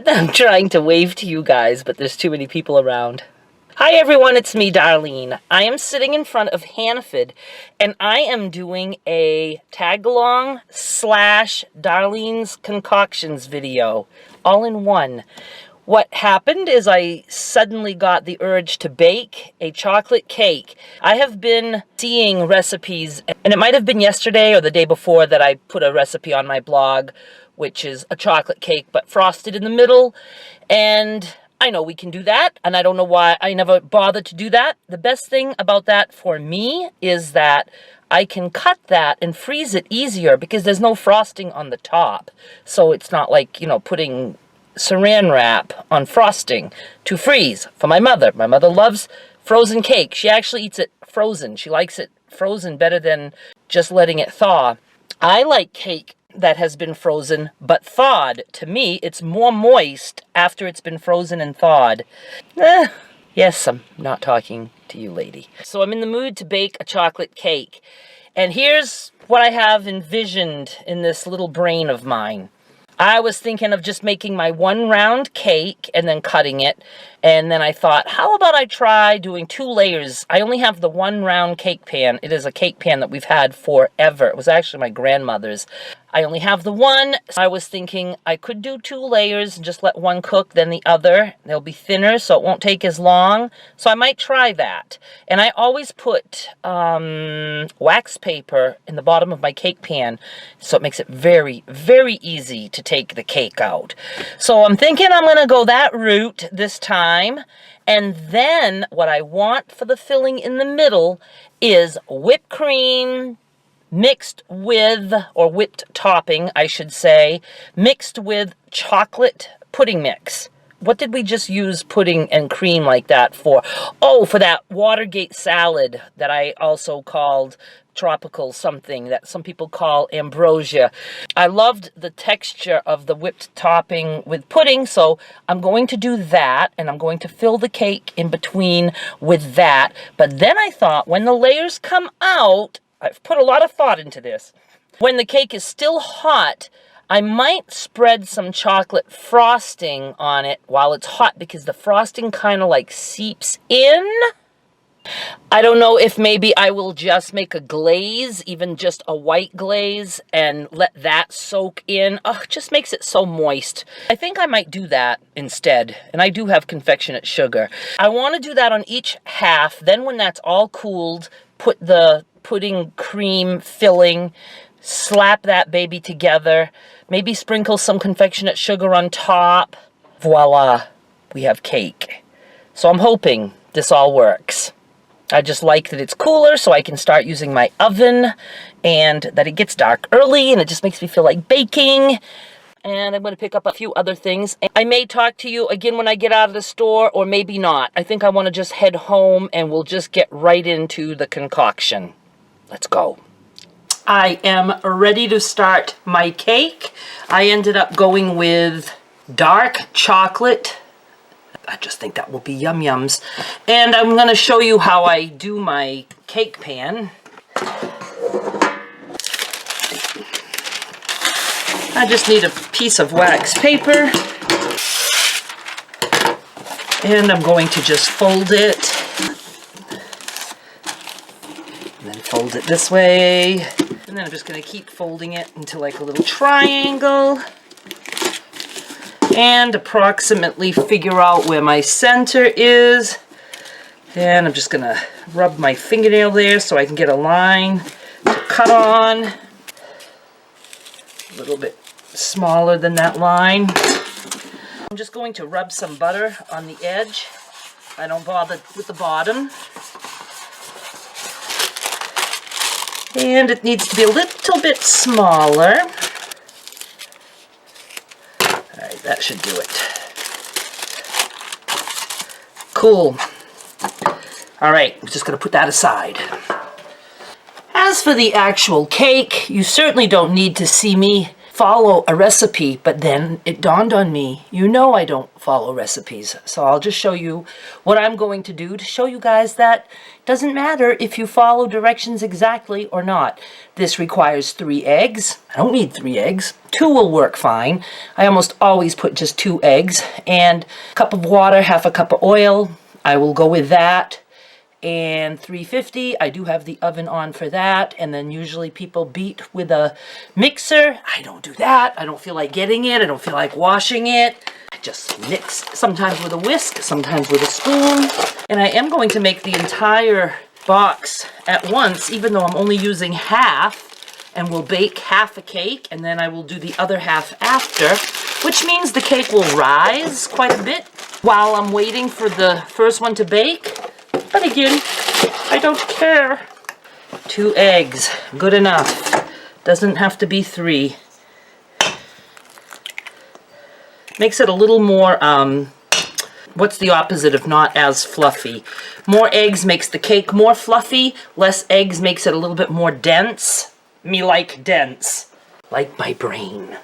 I'm trying to wave to you guys, but there's too many people around. Hi everyone, it's me, Darlene. I am sitting in front of Hannaford, and I am doing a tag-along / Darlene's Concoctions video, all in one. What happened is I suddenly got the urge to bake a chocolate cake. I have been seeing recipes, and it might have been yesterday or the day before that I put a recipe on my blog, which is a chocolate cake but frosted in the middle. And I know we can do that, and I don't know why I never bothered to do that. The best thing about that for me is that I can cut that and freeze it easier because there's no frosting on the top. So it's not like, you know, putting saran wrap on frosting to freeze. For my mother loves frozen cake. She actually eats it frozen. She likes it frozen better than just letting it thaw. I like cake that has been frozen but thawed. To me, it's more moist after it's been frozen and thawed. Yes, I'm not talking to you, lady. So I'm in the mood to bake a chocolate cake. And here's what I have envisioned in this little brain of mine. I was thinking of just making my one round cake and then cutting it. And then I thought, how about I try doing 2 layers? I only have the 1 round cake pan. It is a cake pan that we've had forever. It was actually my grandmother's. I only have the one. So I was thinking I could do 2 layers and just let one cook, then the other. They'll be thinner, so it won't take as long. So I might try that. And I always put wax paper in the bottom of my cake pan, so it makes it very, very easy to take the cake out. So I'm thinking I'm going to go that route this time. And then what I want for the filling in the middle is whipped cream mixed with, or whipped topping, I should say, mixed with chocolate pudding mix. What did we just use pudding and cream like that for? Oh, for that Watergate salad that I also called tropical something that some people call ambrosia. I loved the texture of the whipped topping with pudding, so I'm going to do that, and I'm going to fill the cake in between with that. But then I thought, when the layers come out, I've put a lot of thought into this. When the cake is still hot, I might spread some chocolate frosting on it while it's hot because the frosting kind of like seeps in. I don't know if maybe I will just make a glaze, even just a white glaze, and let that soak in. Oh, it just makes it so moist. I think I might do that instead. And I do have confectionate sugar. I want to do that on each half. Then when that's all cooled, put the pudding cream filling, slap that baby together, maybe sprinkle some confectionate sugar on top. Voila, we have cake. So I'm hoping this all works. I just like that it's cooler so I can start using my oven, and that it gets dark early and it just makes me feel like baking. And I'm going to pick up a few other things. I may talk to you again when I get out of the store, or maybe not. I think I want to just head home and we'll just get right into the concoction. Let's go. I am ready to start my cake. I ended up going with dark chocolate. I just think that will be yum yums. And I'm going to show you how I do my cake pan. I just need a piece of wax paper. And I'm going to just fold it. And then fold it this way. And then I'm just going to keep folding it into like a little triangle. And approximately figure out where my center is. And I'm just going to rub my fingernail there so I can get a line to cut on. A little bit smaller than that line. I'm just going to rub some butter on the edge. I don't bother with the bottom. And it needs to be a little bit smaller. Alright, that should do it. Cool. Alright, I'm just going to put that aside. As for the actual cake, you certainly don't need to see me follow a recipe, but then it dawned on me, you know I don't follow recipes. So I'll just show you what I'm going to do to show you guys that it doesn't matter if you follow directions exactly or not. This requires 3 eggs. I don't need 3 eggs. 2 will work fine. I almost always put just 2 eggs and a cup of water, half a cup of oil. I will go with that. And 350, I do have the oven on for that, and then usually people beat with a mixer. I don't do that. I don't feel like getting it. I don't feel like washing it. I just mix, sometimes with a whisk, sometimes with a spoon. And I am going to make the entire box at once, even though I'm only using half, and we'll bake half a cake, and then I will do the other half after, which means the cake will rise quite a bit while I'm waiting for the first one to bake. But again, I don't care. 2 eggs, good enough. Doesn't have to be 3. Makes it a little more, what's the opposite of not as fluffy? More eggs makes the cake more fluffy. Less eggs makes it a little bit more dense. Me like dense. Like my brain.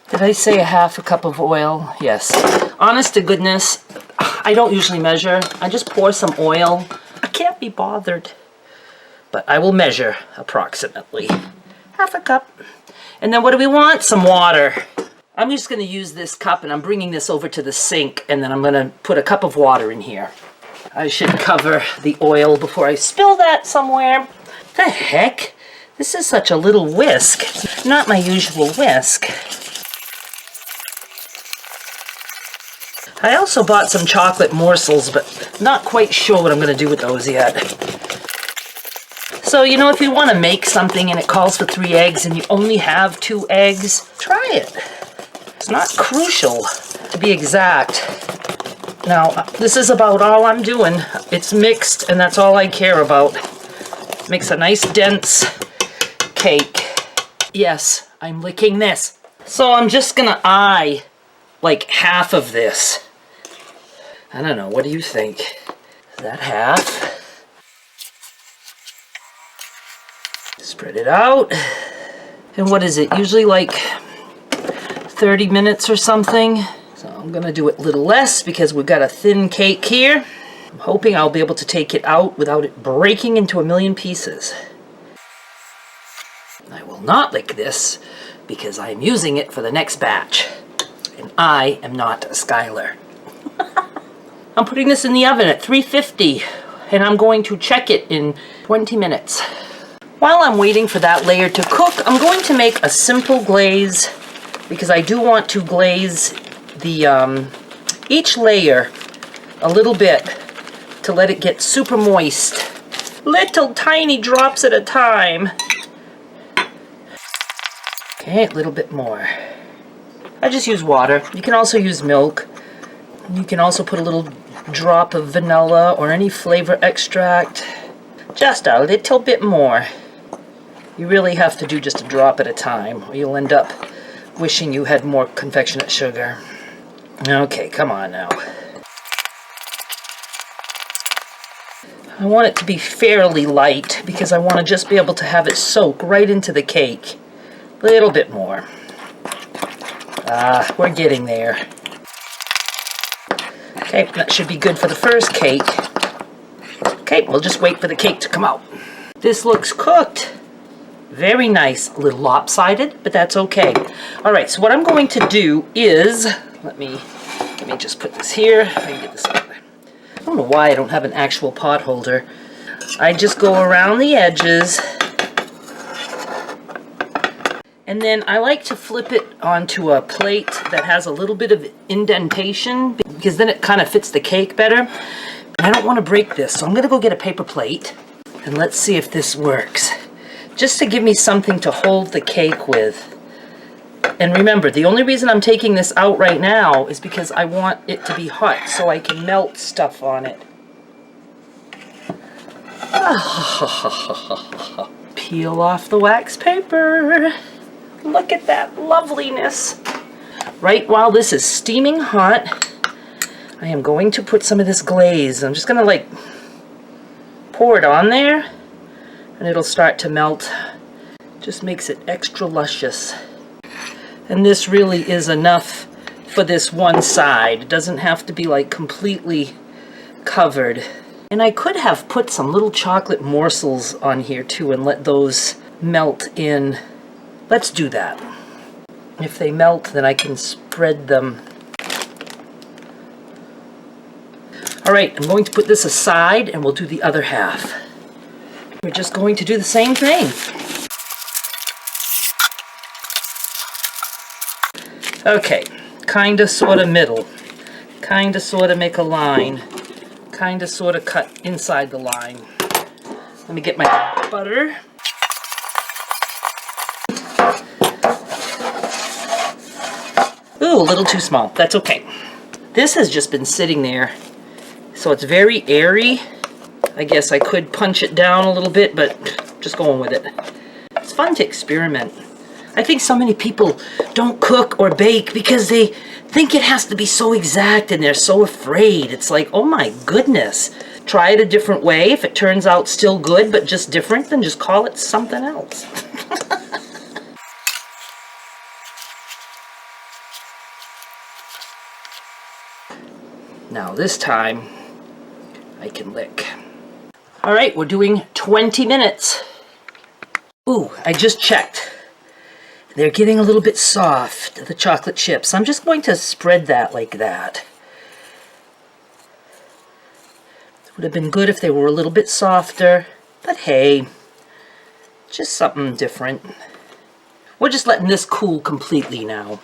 Did I say a half a cup of oil? Yes. Honest to goodness, I don't usually measure. I just pour some oil. I can't be bothered. But I will measure approximately half a cup. And then what do we want? Some water. I'm just going to use this cup and I'm bringing this over to the sink, and then I'm going to put a cup of water in here. I should cover the oil before I spill that somewhere. The heck? This is such a little whisk. It's not my usual whisk. I also bought some chocolate morsels, but not quite sure what I'm going to do with those yet. So, you know, if you want to make something and it calls for 3 eggs and you only have 2 eggs, try it. It's not crucial, to be exact. Now, this is about all I'm doing. It's mixed, and that's all I care about. Makes a nice, dense cake. Yes, I'm licking this. So I'm just going to eye like half of this. I don't know, what do you think? Is that half? Spread it out. And what is it? Usually like 30 minutes or something. So I'm gonna do it a little less because we've got a thin cake here. I'm hoping I'll be able to take it out without it breaking into a million pieces. I will not lick this because I'm using it for the next batch. And I am not Skylar. I'm putting this in the oven at 350, and I'm going to check it in 20 minutes. While I'm waiting for that layer to cook, I'm going to make a simple glaze, because I do want to glaze the each layer a little bit to let it get super moist. Little tiny drops at a time. Okay, a little bit more. I just use water. You can also use milk. You can also put a little drop of vanilla or any flavor extract. Just a little bit more. You really have to do just a drop at a time, or you'll end up wishing you had more confectionate sugar. Okay, come on now. I want it to be fairly light because I want to just be able to have it soak right into the cake. A little bit more. We're getting there. Okay, that should be good for the first cake. Okay, we'll just wait for the cake to come out. This looks cooked. Very nice. A little lopsided, but that's okay. All right, so what I'm going to do is, let me just put this here. I can get this out. I don't know why I don't have an actual pot holder. I just go around the edges. And then I like to flip it onto a plate that has a little bit of indentation because then it kind of fits the cake better. I don't want to break this, so I'm going to go get a paper plate and let's see if this works. Just to give me something to hold the cake with. And remember, the only reason I'm taking this out right now is because I want it to be hot so I can melt stuff on it. Peel off the wax paper. Look at that loveliness. Right while this is steaming hot, I am going to put some of this glaze. I'm just going to like pour it on there and it'll start to melt. Just makes it extra luscious. And this really is enough for this one side. It doesn't have to be like completely covered. And I could have put some little chocolate morsels on here too and let those melt in. Let's do that. If they melt, then I can spread them. All right, I'm going to put this aside and we'll do the other half. We're just going to do the same thing. Okay, kinda, sorta, middle. Kinda, sorta, make a line. Kinda, sorta, cut inside the line. Let me get my butter. Ooh, a little too small. That's okay. This has just been sitting there, so it's very airy. I guess I could punch it down a little bit, but just going with it. It's fun to experiment. I think so many people don't cook or bake because they think it has to be so exact and they're so afraid. It's like, oh my goodness. Try it a different way. If it turns out still good, but just different, then just call it something else. Now this time, I can lick. All right, we're doing 20 minutes. Ooh, I just checked. They're getting a little bit soft, the chocolate chips. I'm just going to spread that like that. It would have been good if they were a little bit softer, but hey, just something different. We're just letting this cool completely now.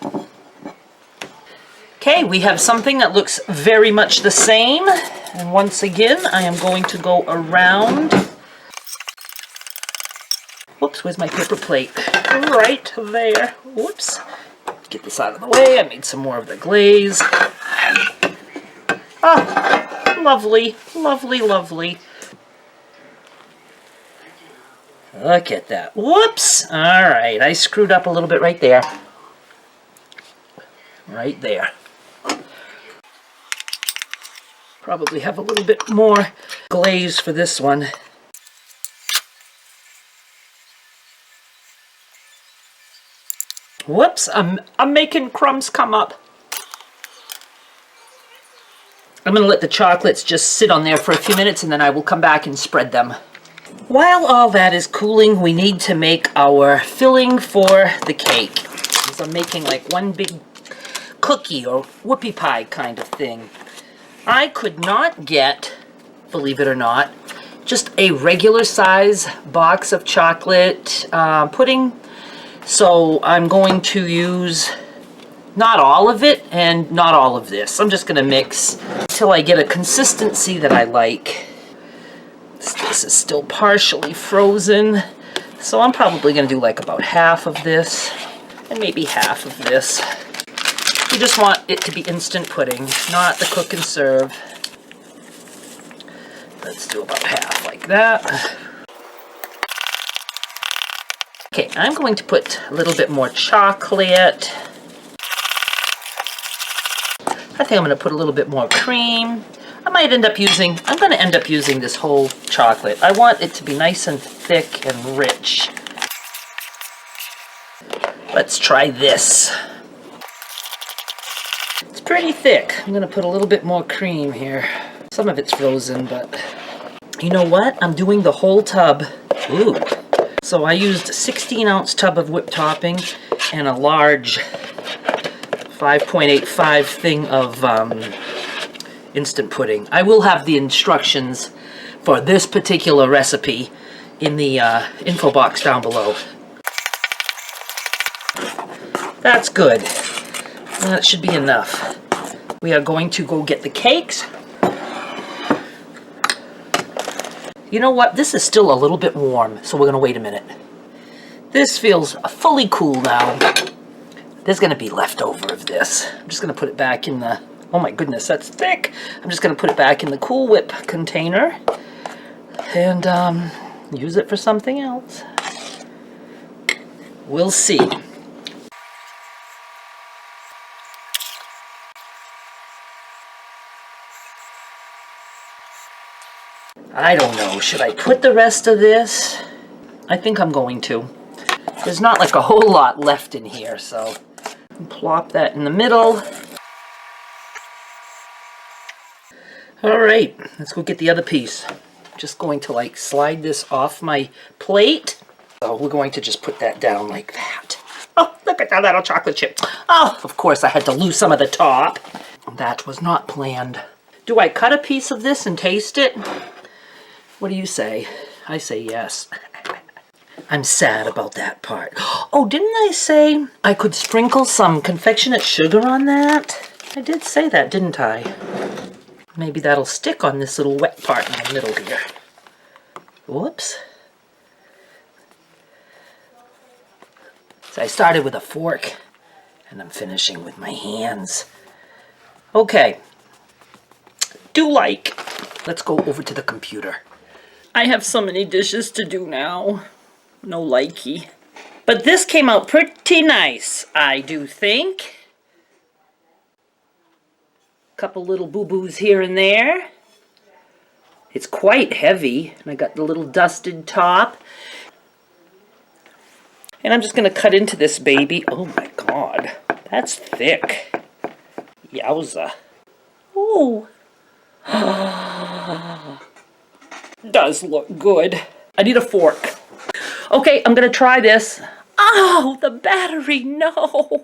Okay, we have something that looks very much the same. And once again, I am going to go around. Whoops, where's my paper plate? Right there. Whoops. Get this out of the way. I made some more of the glaze. Ah, lovely, lovely, lovely. Look at that. Whoops. All right, I screwed up a little bit right there. Right there. Probably have a little bit more glaze for this one. Whoops, I'm making crumbs come up. I'm going to let the chocolates just sit on there for a few minutes and then I will come back and spread them. While all that is cooling, we need to make our filling for the cake. So I'm making like one big cookie or whoopie pie kind of thing. I could not get, believe it or not, just a regular size box of chocolate pudding. So I'm going to use not all of it and not all of this. I'm just going to mix until I get a consistency that I like. This is still partially frozen, so I'm probably going to do like about half of this and maybe half of this. You just want it to be instant pudding, not the cook and serve. Let's do about half like that. Okay, I'm going to put a little bit more chocolate. I think I'm going to put a little bit more cream. I'm going to end up using this whole chocolate. I want it to be nice and thick and rich. Let's try this. It's pretty thick. I'm going to put a little bit more cream here. Some of it's frozen, but you know what? I'm doing the whole tub. Ooh. So I used a 16-ounce tub of whipped topping and a large 5.85 thing of instant pudding. I will have the instructions for this particular recipe in the info box down below. That's good. That should be enough. We are going to go get the cakes. You know what? This is still a little bit warm, so we're going to wait a minute. This feels fully cool now. There's going to be leftover of this. I'm just going to put it back in the... Oh my goodness, that's thick. I'm just going to put it back in the Cool Whip container and use it for something else. We'll see. I don't know. Should I put the rest of this? I think I'm going to. There's not like a whole lot left in here, so And plop that in the middle. All right, let's go get the other piece. I'm just going to like slide this off my plate. So we're going to just put that down like that. Oh, look at that little chocolate chip. Oh, of course I had to lose some of the top. That was not planned. Do I cut a piece of this and taste it? What do you say? I say yes. I'm sad about that part. Oh, didn't I say I could sprinkle some confectionate sugar on that? I did say that, didn't I? Maybe that'll stick on this little wet part in the middle here. Whoops. So I started with a fork, and I'm finishing with my hands. Okay. Let's go over to the computer. I have so many dishes to do now. No likey. But this came out pretty nice, I do think. Couple little boo-boos here and there. It's quite heavy, and I got the little dusted top. And I'm just going to cut into this baby. Oh my god, that's thick. Yowza. Ooh. Does look good. I need a fork. Okay, I'm going to try this. Oh, the battery, no.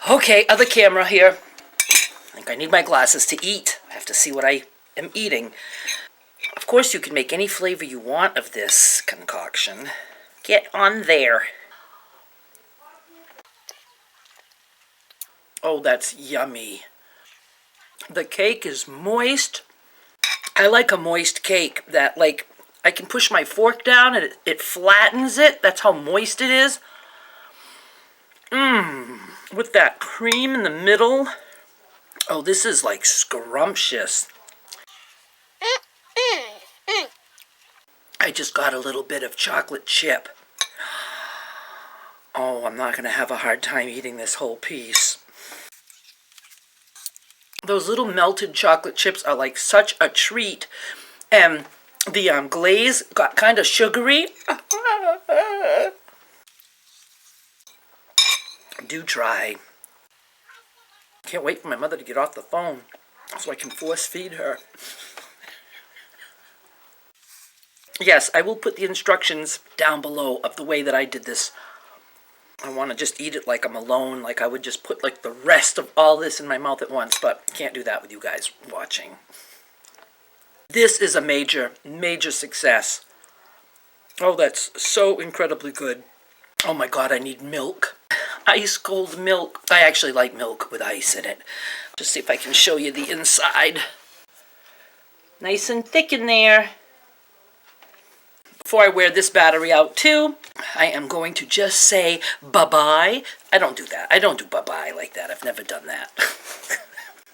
Okay, other camera here. I think I need my glasses to eat. I have to see what I am eating. Of course, you can make any flavor you want of this concoction. Get on there. Oh, that's yummy. The cake is moist. I like a moist cake that, like, I can push my fork down and it flattens it. That's how moist it is. With that cream in the middle. Oh, this is like scrumptious. I just got a little bit of chocolate chip. Oh, I'm not going to have a hard time eating this whole piece. Those little melted chocolate chips are like such a treat. And the glaze got kind of sugary. Do try. Can't wait for my mother to get off the phone so I can force feed her. Yes, I will put the instructions down below of the way that I did this. I want to just eat it like I'm alone, like I would just put like the rest of all this in my mouth at once, but can't do that with you guys watching. This is a major, major success. Oh, that's so incredibly good. Oh my god, I need milk. Ice cold milk. I actually like milk with ice in it. Just see if I can show you the inside. Nice and thick in there. Before I wear this battery out too, I am going to just say bye-bye. I don't do that. I don't do bye-bye like that. I've never done that.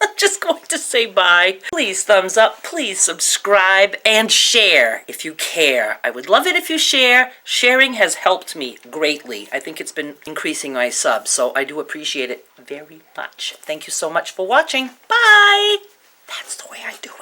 I'm just going to say bye. Please thumbs up, please subscribe, and share if you care. I would love it if you share. Sharing has helped me greatly. I think it's been increasing my subs, so I do appreciate it very much. Thank you so much for watching. Bye! That's the way I do it.